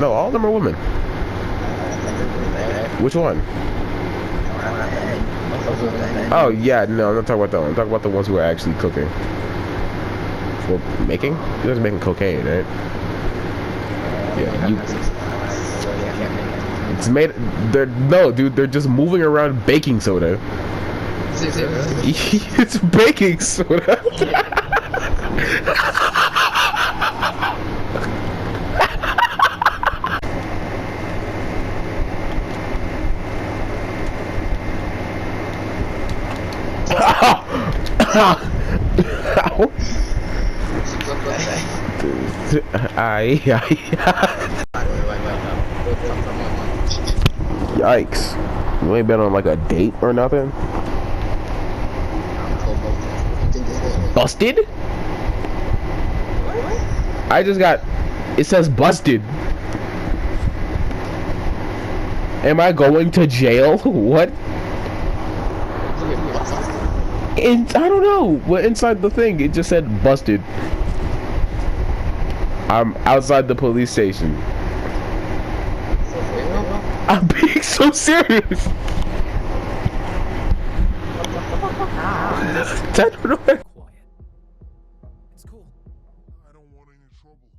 No, all of them are women. Which one? Oh yeah, no, I'm not talking about that one. I'm talking about the ones who are actually cooking. For making? You guys are making cocaine, right? Yeah, you. It's made. They're no, dude. They're just moving around baking soda. It's baking soda. Yikes. You ain't been on like a date or nothing? Busted? I just got... It says busted. Am I going to jail? What? I don't know. But inside the thing, it just said busted. I'm outside the police station. I'm being so serious. I don't know. Quiet. It's cool. I don't want any trouble.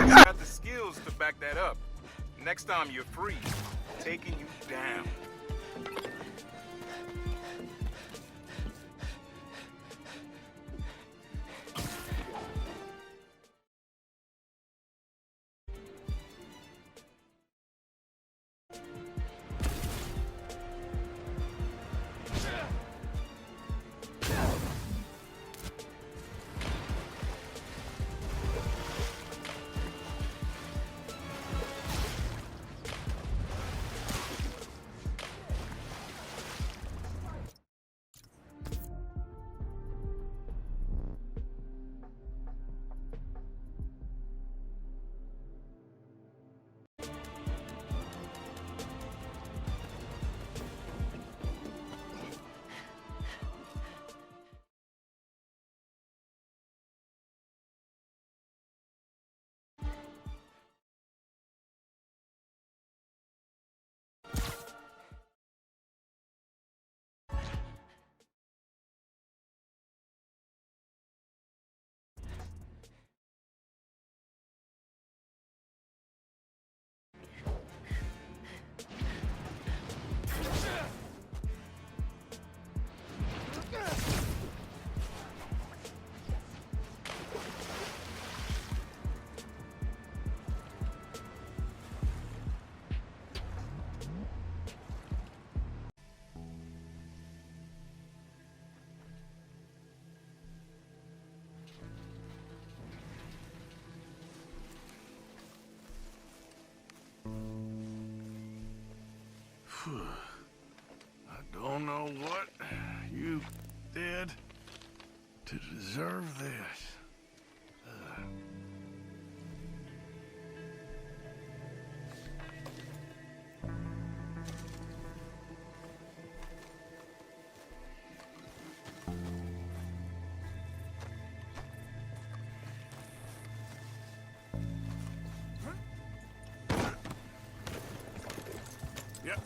You got the skills to back that up. Next time you're free, taking you down. I don't know what you did to deserve this. Yep.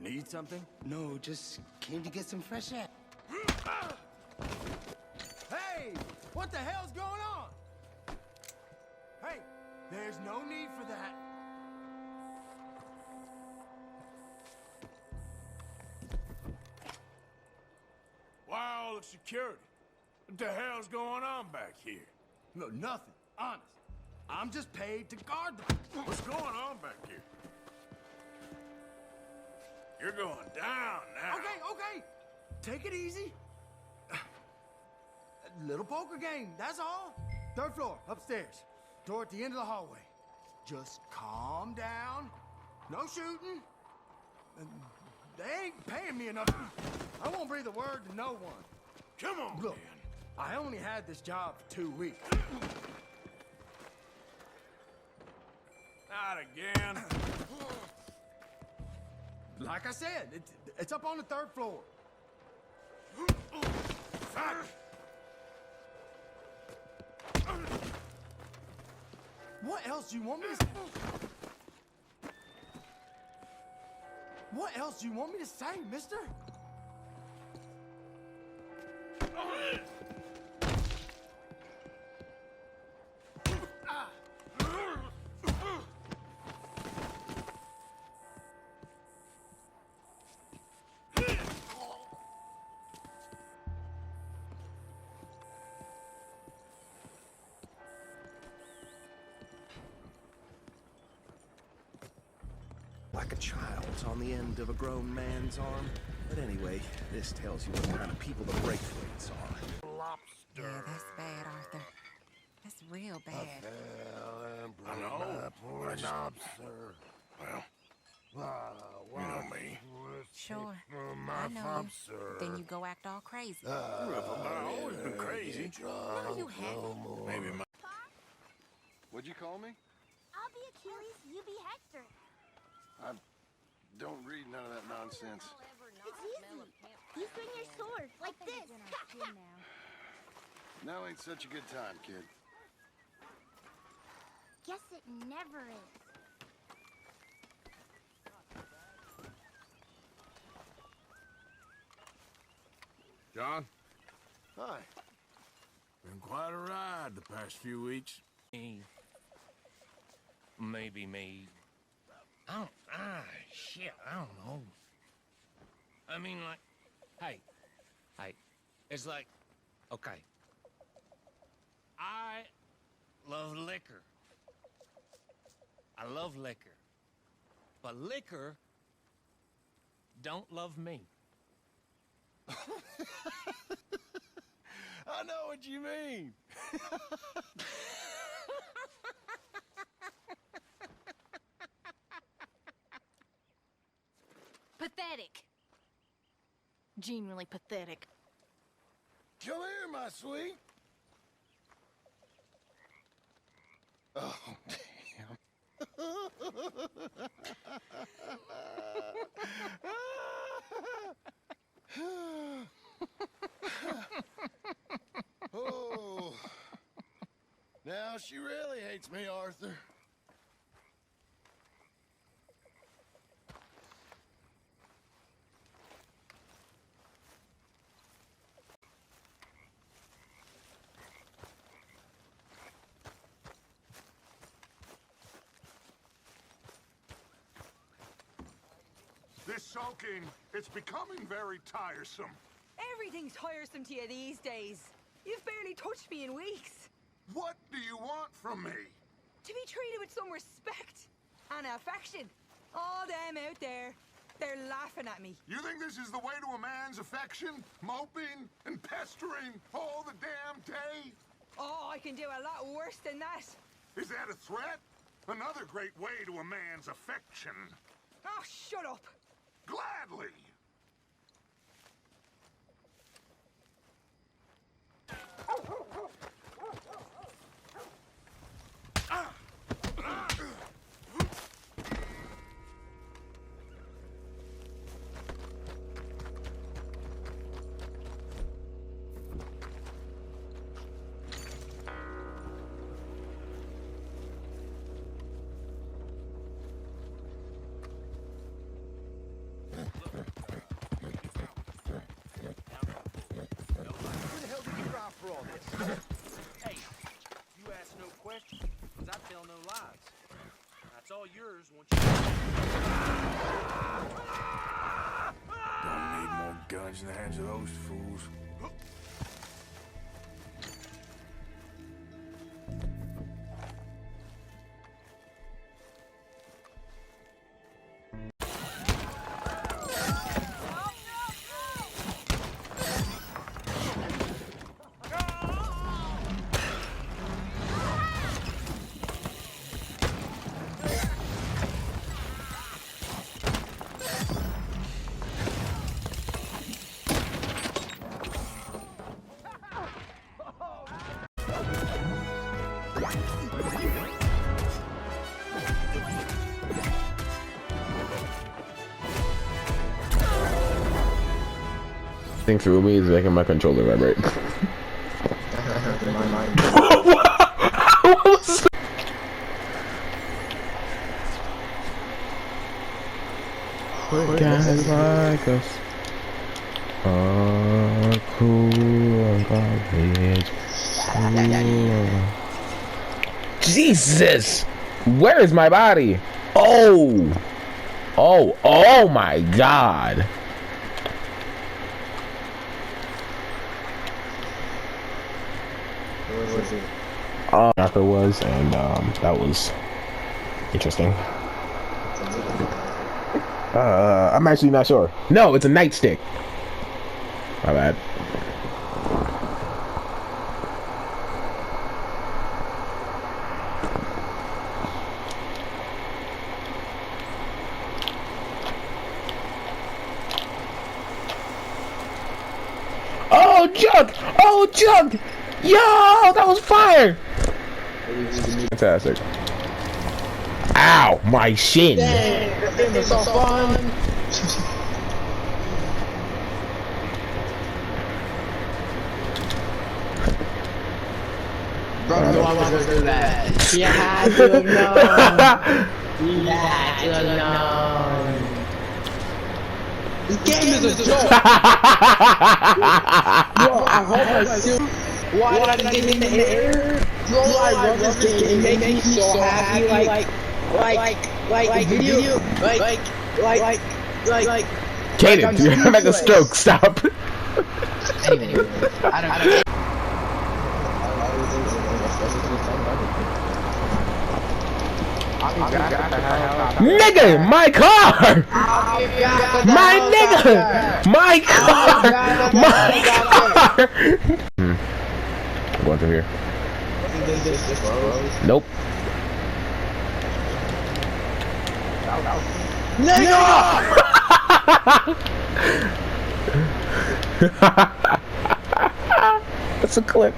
Need something? No, just came to get some fresh air. Hey, what the hell's going on? Hey, there's no need for that. Why all the security? What the hell's going on back here? No, nothing. Honest. I'm just paid to guard the... What's going on back here? You're going down now. Okay. Take it easy. A little poker game, that's all. 3rd floor, upstairs. Door at the end of the hallway. Just calm down. No shooting. They ain't paying me enough. I won't breathe a word to no one. Come on, Look, man. I only had this job for 2 weeks. Not again. Like I said, it's up on the 3rd floor. Fuck. What else do you want me to say? What else do you want me to say, mister? Like a child's on the end of a grown man's arm. But anyway, this tells you what kind of people the Braithwaites are. Yeah, that's bad, Arthur. That's real bad. I know. I just... Well, you know me. Sure. I know you. Then you go act all crazy. I've always been crazy. No, you haven't. Maybe my... What'd you call me? I'll be Achilles, you be Hector. I don't read none of that nonsense. It's easy. You swing your sword, like this. Now ain't such a good time, kid. Guess it never is. John? Hi. Been quite a ride the past few weeks. Maybe me. Shit, I don't know. I mean, like, hey, it's like, okay. I love liquor. I love liquor. But liquor don't love me. I know what you mean. Pathetic. Genuinely pathetic. Come here, my sweet. Oh, damn. Oh. Now she really hates me, Arthur. This sulking, it's becoming very tiresome. Everything's tiresome to you these days. You've barely touched me in weeks. What do you want from me? To be treated with some respect and affection. All them out there, they're laughing at me. You think this is the way to a man's affection? Moping and pestering all the damn day? Oh, I can do a lot worse than that. Is that a threat? Another great way to a man's affection. Oh, shut up. Gladly. lives in the hands of those fools. Thing through me is making my controller vibrate. Guys like us are cool and garbage. Jesus! Where is my body? Oh! Oh my God! After was, and that was interesting. I'm actually not sure. No, it's a nightstick. My bad. Oh, Jug! Oh, Jug! Yo, that was fire! Fantastic. Ow, my shin. Dang, that game was so fun. Bro, no one wants to do that. You had to have known. You had to have known. This game is a joke. Bro, I hope I still. Why did I get in the air? Bro, I love this game. It makes me so happy. Like video. Like. Kaden, you're gonna make a stroke. Stop. I don't. Nigga, my car! My nigga! My car! My car! I'm going through here. Nope. That's a clip.